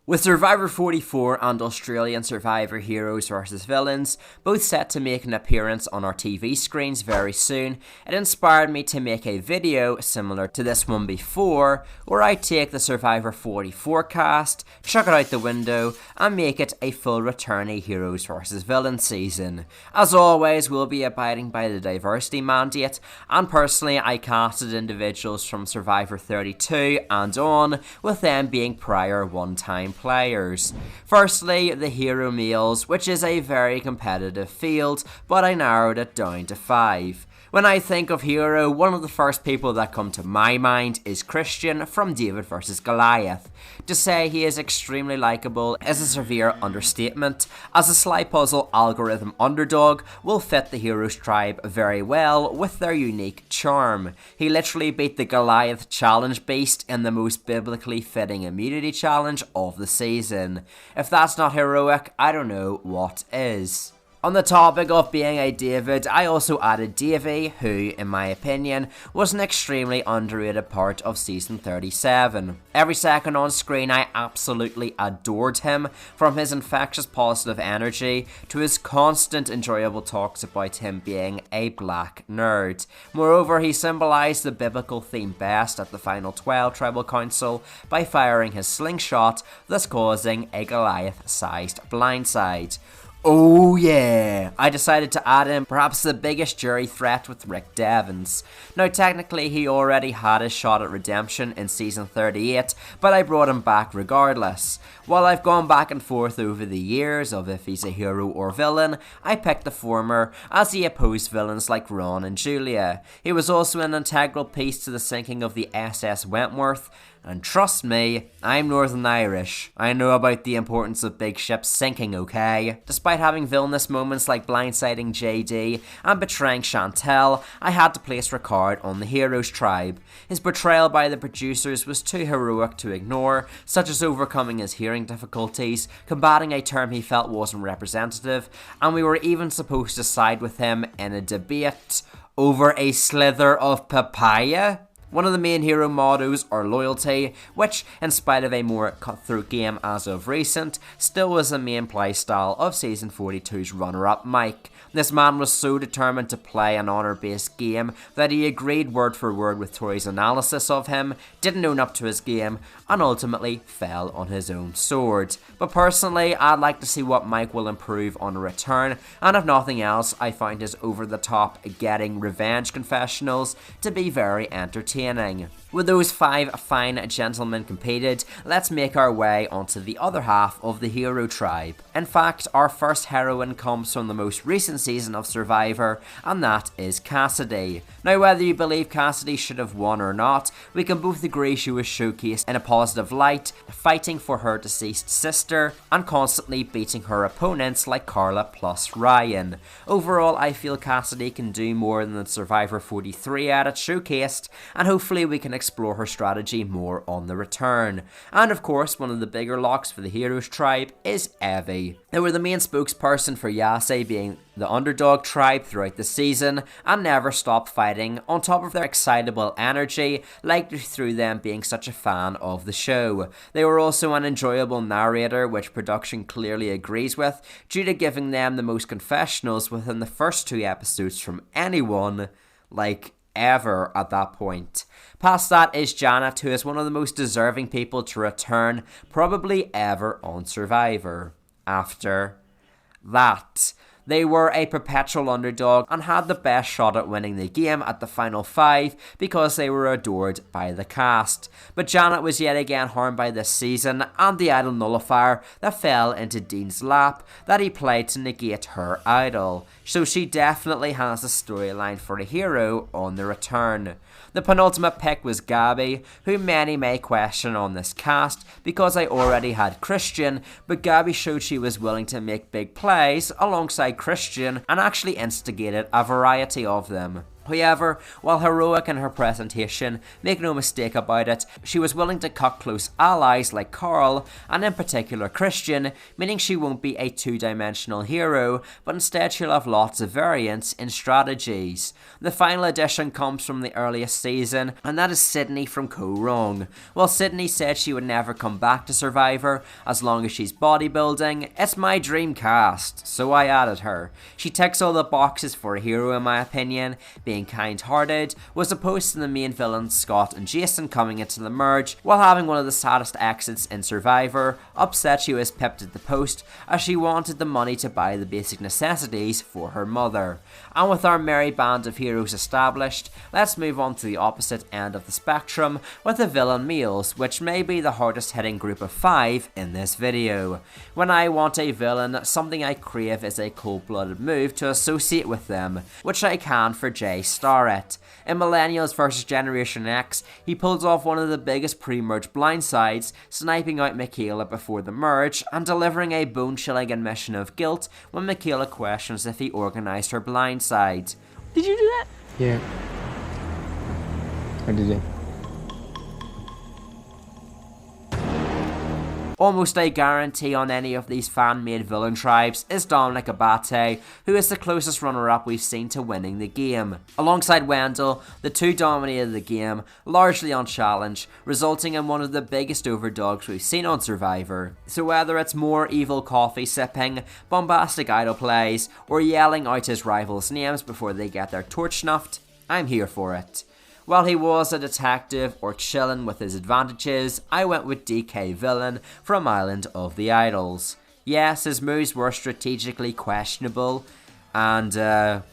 With Survivor 44 and Australian Survivor Heroes vs Villains both set to make an appearance on our TV screens very soon, it inspired me to make a video similar to this one before, where I take the Survivor 44 cast, chuck it out the window, and make it a full returnee Heroes vs Villains season. As always, we'll be abiding by the diversity mandate, and personally I casted individuals from Survivor 32 and on, with them being prior one-time players. Firstly, the hero males, which is a very competitive field, but I narrowed it down to 5. When I think of hero, one of the first people that come to my mind is Christian from David vs Goliath. To say he is extremely likeable is a severe understatement, as a sly puzzle algorithm underdog will fit the heroes tribe very well with their unique charm. He literally beat the Goliath challenge beast in the most biblically fitting immunity challenge of the season. If that's not heroic, I don't know what is. On the topic of being a David, I also added Davey, who, in my opinion, was an extremely underrated part of Season 37. Every second on screen I absolutely adored him, from his infectious positive energy to his constant enjoyable talks about him being a black nerd. Moreover, he symbolised the biblical theme best at the final 12 tribal council by firing his slingshot, thus causing a Goliath-sized blindside. Oh yeah, I decided to add in perhaps the biggest jury threat with Rick Devens. Now technically he already had his shot at redemption in season 38, but I brought him back regardless. While I've gone back and forth over the years of if he's a hero or villain, I picked the former, as he opposed villains like Ron and Julia. He was also an integral piece to the sinking of the SS Wentworth, and trust me, I'm Northern Irish. I know about the importance of big ships sinking, okay? Despite having villainous moments like blindsiding JD and betraying Chantel, I had to place Ricard on the heroes tribe. His portrayal by the producers was too heroic to ignore, such as overcoming his hearing difficulties, combating a term he felt wasn't representative, and we were even supposed to side with him in a debate over a slither of papaya. One of the main hero mottos are loyalty, which, in spite of a more cutthroat game as of recent, still was the main playstyle of Season 42's runner-up Mike. This man was so determined to play an honour-based game that he agreed word for word with Tori's analysis of him, didn't own up to his game, and ultimately fell on his own sword. But personally, I'd like to see what Mike will improve on a return, and if nothing else, I find his over-the-top getting revenge confessionals to be very entertaining. With those 5 fine gentlemen competed, let's make our way onto the other half of the hero tribe. In fact, our first heroine comes from the most recent season of Survivor, and that is Cassidy. Now, whether you believe Cassidy should have won or not, we can both agree she was showcased in a positive light, fighting for her deceased sister, and constantly beating her opponents like Carla plus Ryan. Overall, I feel Cassidy can do more than the Survivor 43 edit showcased, and hopefully we can explore her strategy more on the return. And of course, one of the bigger locks for the heroes tribe is Evie. They were the main spokesperson for Yase being the underdog tribe throughout the season and never stopped fighting, on top of their excitable energy, likely through them being such a fan of the show. They were also an enjoyable narrator, which production clearly agrees with, due to giving them the most confessionals within the first 2 episodes from anyone, like, ever at that point. Past that is Janet, who is one of the most deserving people to return probably ever on Survivor. After that, they were a perpetual underdog and had the best shot at winning the game at the final 5 because they were adored by the cast. But Janet was yet again harmed by this season and the idol nullifier that fell into Dean's lap that he played to negate her idol. So she definitely has a storyline for a hero on the return. The penultimate pick was Gabby, who many may question on this cast because I already had Christian, but Gabby showed she was willing to make big plays alongside Christian and actually instigated a variety of them. However, while heroic in her presentation, make no mistake about it, she was willing to cut close allies like Carl, and in particular Christian, meaning she won't be a two-dimensional hero, but instead she'll have lots of variants in strategies. The final addition comes from the earliest season, and that is Sydney from Karud. While Sydney said she would never come back to Survivor as long as she's bodybuilding, it's my dream cast, so I added her. She ticks all the boxes for a hero in my opinion, being kind-hearted, was opposed to the main villains Scott and Jason coming into the merge, while having one of the saddest exits in Survivor, upset she was pipped at the post as she wanted the money to buy the basic necessities for her mother. And with our merry band of heroes established, let's move on to the opposite end of the spectrum with the villain males, which may be the hardest hitting group of 5 in this video. When I want a villain, something I crave is a cold-blooded move to associate with them, which I can for Jay Starrett. In Millennials vs Generation X, he pulls off one of the biggest pre-merge blindsides, sniping out Michaela before the merge and delivering a bone-chilling admission of guilt when Michaela questions if he organised her blindside. Did you do that? Yeah. I did it. Almost a guarantee on any of these fan-made villain tribes is Dominic Abate, who is the closest runner-up we've seen to winning the game. Alongside Wendell, the two dominated the game, largely unchallenged, resulting in one of the biggest overdogs we've seen on Survivor. So whether it's more evil coffee sipping, bombastic idol plays, or yelling out his rivals' names before they get their torch snuffed, I'm here for it. While he was a detective or chillin' with his advantages, I went with DK Villain from Island of the Idols. Yes, his moves were strategically questionable, and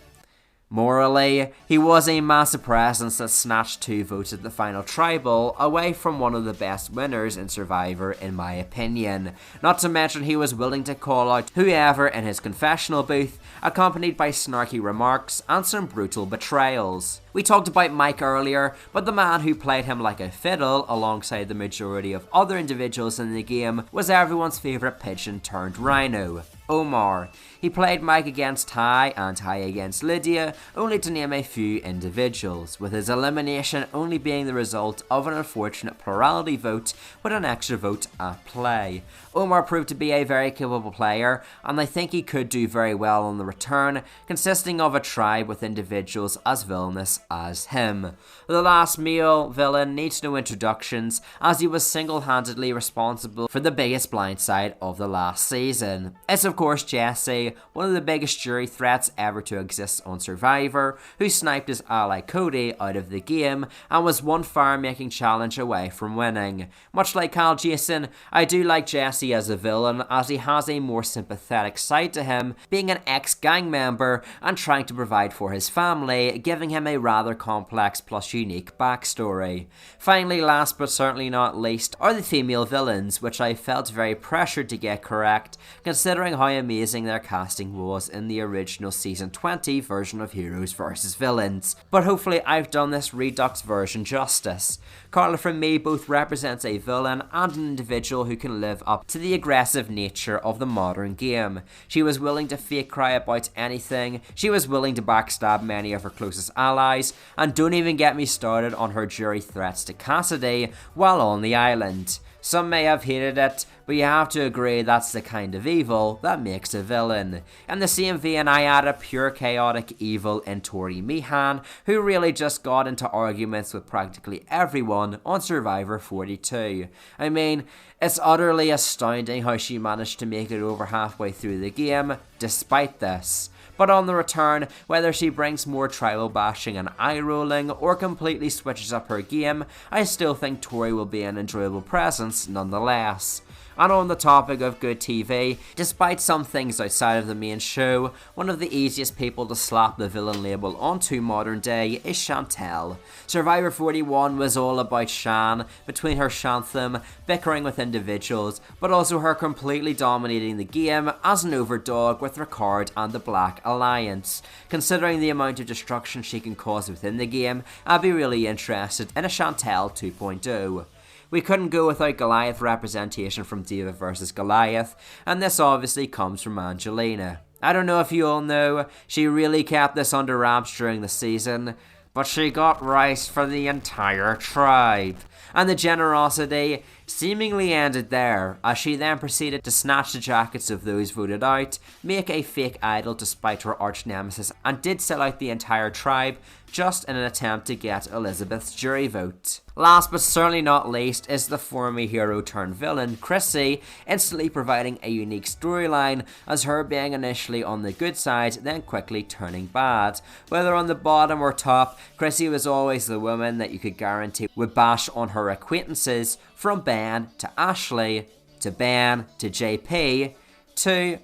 morally, he was a massive presence that snatched 2 votes at the final tribal, away from one of the best winners in Survivor in my opinion. Not to mention he was willing to call out whoever in his confessional booth, accompanied by snarky remarks and some brutal betrayals. We talked about Mike earlier, but the man who played him like a fiddle alongside the majority of other individuals in the game was everyone's favourite pigeon turned rhino, Omar. He played Mike against Ty and Ty against Lydia, only to name a few individuals, with his elimination only being the result of an unfortunate plurality vote with an extra vote at play. Omar proved to be a very capable player, and I think he could do very well on the return, consisting of a tribe with individuals as villainous as him. The last male villain needs no introductions, as he was single-handedly responsible for the biggest blindside of the last season. It's of course Jesse, one of the biggest jury threats ever to exist on Survivor, who sniped his ally Cody out of the game and was one fire-making challenge away from winning. Much like Kyle Jason, I do like Jesse as a villain, as he has a more sympathetic side to him, being an ex-gang member and trying to provide for his family, giving him a rather complex plus unique backstory. Finally, last but certainly not least, are the female villains, which I felt very pressured to get correct, considering how amazing their casting was in the original Season 20 version of Heroes vs Villains. But hopefully I've done this Redux version justice. Carla from me both represents a villain and an individual who can live up to the aggressive nature of the modern game. She was willing to fake cry about anything, she was willing to backstab many of her closest allies, and don't even get me started on her jury threats to Cassidy while on the island. Some may have hated it, but you have to agree that's the kind of evil that makes a villain. In the same vein, I added pure chaotic evil in Tori Meehan, who really just got into arguments with practically everyone on Survivor 42. I mean, it's utterly astounding how she managed to make it over halfway through the game, despite this. But on the return, whether she brings more tribal bashing and eye rolling or completely switches up her game, I still think Tori will be an enjoyable presence nonetheless. And on the topic of good TV, despite some things outside of the main show, one of the easiest people to slap the villain label onto modern day is Chantel. Survivor 41 was all about Shan, between her Shantham, bickering with individuals, but also her completely dominating the game as an overdog with Ricard and the Black Alliance. Considering the amount of destruction she can cause within the game, I'd be really interested in a Chantel 2.0. We couldn't go without Goliath representation from Diva vs Goliath, and this obviously comes from Angelina. I don't know if you all know, she really kept this under wraps during the season, but she got rice for the entire tribe. And the generosity seemingly ended there, as she then proceeded to snatch the jackets of those voted out, make a fake idol despite her arch nemesis, and did sell out the entire tribe just in an attempt to get Elizabeth's jury vote. Last but certainly not least is the former hero turned villain, Chrissy, instantly providing a unique storyline as her being initially on the good side, then quickly turning bad. Whether on the bottom or top, Chrissy was always the woman that you could guarantee would bash on her acquaintances, from Ben to Ashley, to Ben to JP, to,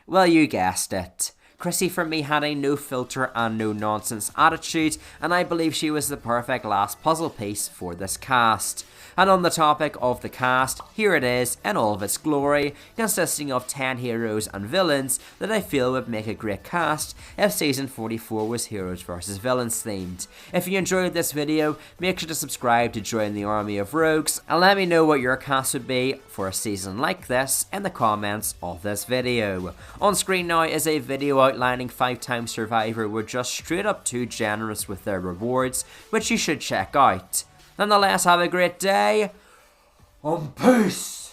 well, you guessed it. Chrissy for me had a no filter and no nonsense attitude, and I believe she was the perfect last puzzle piece for this cast. And on the topic of the cast, here it is in all of its glory, consisting of 10 heroes and villains that I feel would make a great cast if season 44 was heroes versus villains themed. If you enjoyed this video, make sure to subscribe to join the army of rogues, and let me know what your cast would be for a season like this in the comments of this video. On screen now is a video outlining 5-time Survivor were just straight up too generous with their rewards, which you should check out. Nonetheless, have a great day, and peace!